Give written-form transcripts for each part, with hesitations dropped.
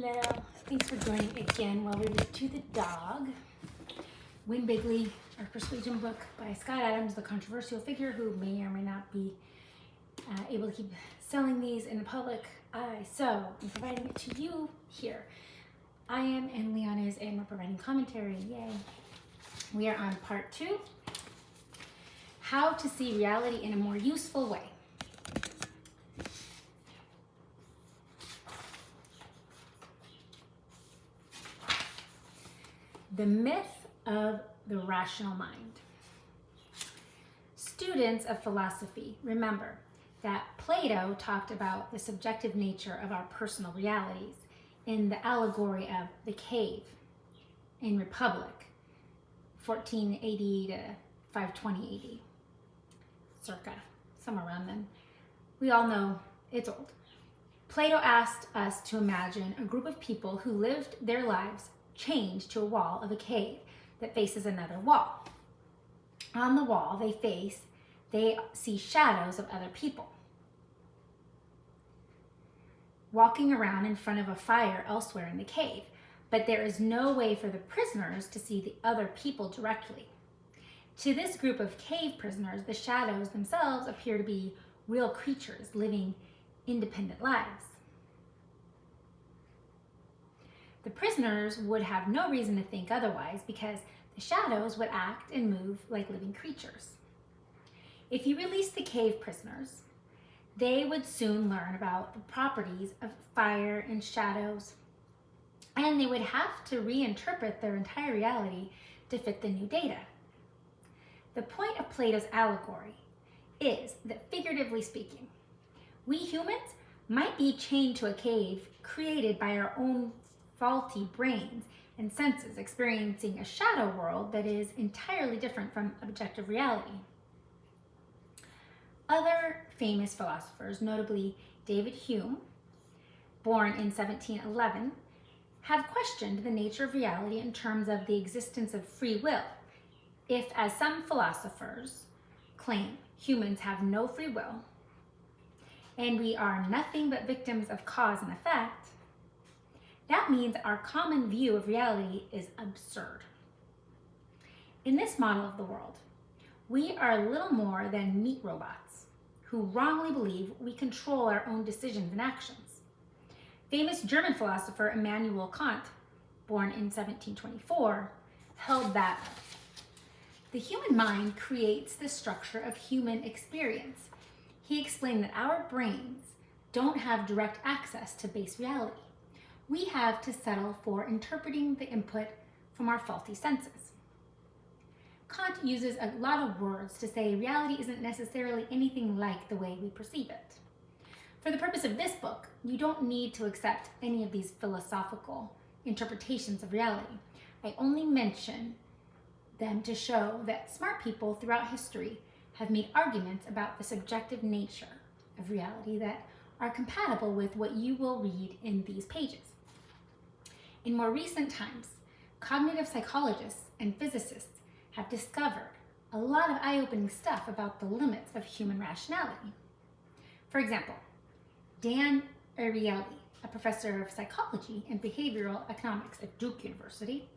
Hello, thanks for joining again while we read To the Dog, Win Bigly, our Persuasion Book by Scott Adams, the controversial figure who may or may not be able to keep selling these in the public eye. So I'm providing it to you here. I am, and Leon is, and we're providing commentary. Yay. We are on part 2, How to See Reality in a More Useful Way. The myth of the rational mind. Students of philosophy, remember that Plato talked about the subjective nature of our personal realities in the allegory of the cave in Republic, 1480 to 520 AD, circa, somewhere around then. We all know it's old. Plato asked us to imagine a group of people who lived their lives chained to a wall of a cave that faces another wall. On the wall they see shadows of other people walking around in front of a fire elsewhere in the cave, but there is no way for the prisoners to see the other people directly. To this group of cave prisoners, the shadows themselves appear to be real creatures living independent lives. The prisoners would have no reason to think otherwise because the shadows would act and move like living creatures. If you release the cave prisoners, they would soon learn about the properties of fire and shadows, and they would have to reinterpret their entire reality to fit the new data. The point of Plato's allegory is that, figuratively speaking, we humans might be chained to a cave created by our own faulty brains and senses, experiencing a shadow world that is entirely different from objective reality. Other famous philosophers, notably David Hume, born in 1711, have questioned the nature of reality in terms of the existence of free will. If, as some philosophers claim, humans have no free will, and we are nothing but victims of cause and effect, that means our common view of reality is absurd. In this model of the world, we are little more than meat robots who wrongly believe we control our own decisions and actions. Famous German philosopher Immanuel Kant, born in 1724, held that the human mind creates the structure of human experience. He explained that our brains don't have direct access to base reality. We have to settle for interpreting the input from our faulty senses. Kant uses a lot of words to say reality isn't necessarily anything like the way we perceive it. For the purpose of this book, you don't need to accept any of these philosophical interpretations of reality. I only mention them to show that smart people throughout history have made arguments about the subjective nature of reality that are compatible with what you will read in these pages. In more recent times, cognitive psychologists and physicists have discovered a lot of eye-opening stuff about the limits of human rationality. For example, Dan Ariely, a professor of psychology and behavioral economics at Duke University,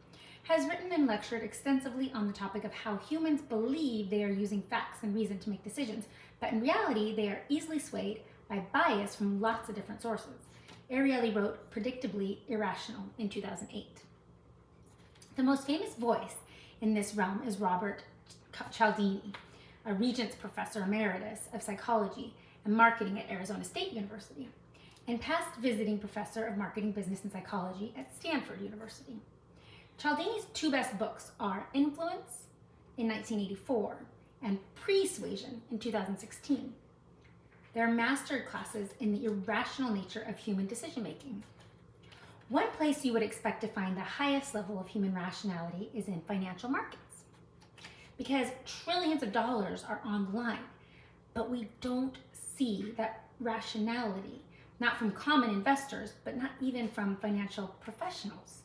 has written and lectured extensively on the topic of how humans believe they are using facts and reason to make decisions, but in reality they are easily swayed by bias from lots of different sources. Ariely wrote Predictably Irrational in 2008. The most famous voice in this realm is Robert Cialdini, a Regents Professor Emeritus of Psychology and Marketing at Arizona State University, and past visiting Professor of Marketing, Business, and Psychology at Stanford University. Cialdini's two best books are Influence in 1984 and Persuasion in 2016. They're master classes in the irrational nature of human decision-making. One place you would expect to find the highest level of human rationality is in financial markets, because trillions of dollars are on the line, but we don't see that rationality, not from common investors, but not even from financial professionals.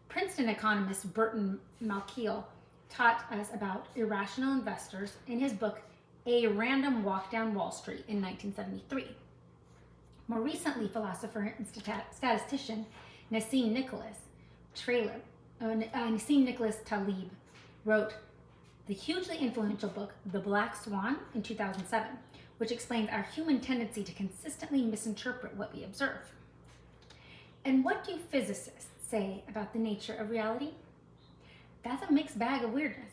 Princeton economist Burton Malkiel taught us about irrational investors in his book, A Random Walk Down Wall Street in 1973. More recently, philosopher and statistician Nassim Nicholas Taleb wrote the hugely influential book, The Black Swan, in 2007, which explains our human tendency to consistently misinterpret what we observe. And what do physicists say about the nature of reality? That's a mixed bag of weirdness.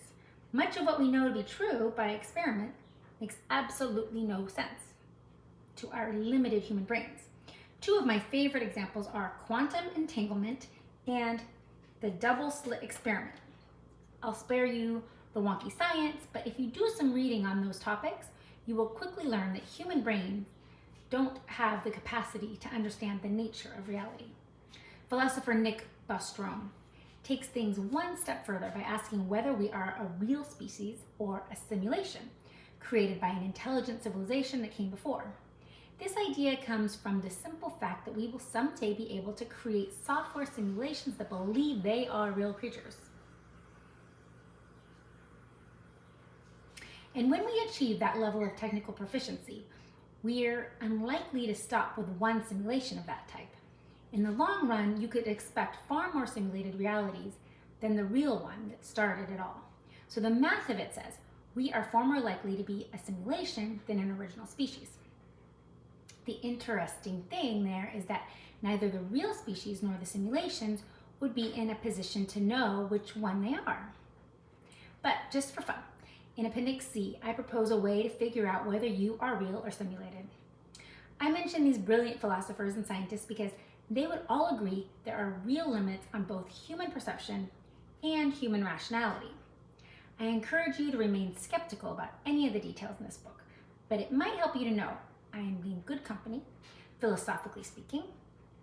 Much of what we know to be true by experiment makes absolutely no sense to our limited human brains. Two of my favorite examples are quantum entanglement and the double slit experiment. I'll spare you the wonky science, but if you do some reading on those topics, you will quickly learn that human brains don't have the capacity to understand the nature of reality. Philosopher Nick Bostrom takes things one step further by asking whether we are a real species or a simulation created by an intelligent civilization that came before. This idea comes from the simple fact that we will someday be able to create software simulations that believe they are real creatures. And when we achieve that level of technical proficiency, we're unlikely to stop with one simulation of that type. In the long run, you could expect far more simulated realities than the real one that started it all. So the math of it says we are far more likely to be a simulation than an original species. The interesting thing there is that neither the real species nor the simulations would be in a position to know which one they are. But just for fun, in Appendix C, I propose a way to figure out whether you are real or simulated. I mention these brilliant philosophers and scientists because they would all agree there are real limits on both human perception and human rationality. I encourage you to remain skeptical about any of the details in this book, but it might help you to know I am in good company, philosophically speaking,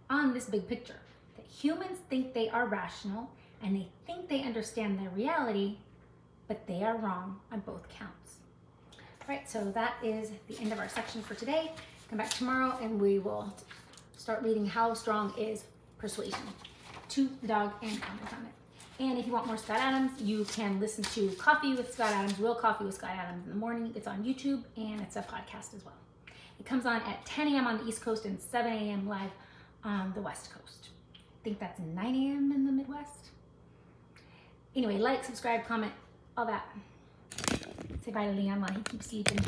on this big picture, that humans think they are rational and they think they understand their reality, but they are wrong on both counts. All right, so that is the end of our section for today. Come back tomorrow and we will start reading How Strong is Persuasion to the dog and comment on it. And if you want more Scott Adams, you can listen to Coffee with Scott Adams, Real Coffee with Scott Adams in the morning. It's on YouTube and it's a podcast as well. It comes on at 10 a.m. on the East Coast and 7 a.m. live on the West Coast. I think that's 9 a.m. in the Midwest. Anyway, like, subscribe, comment, all that. Say bye to Leon while he keeps sleeping.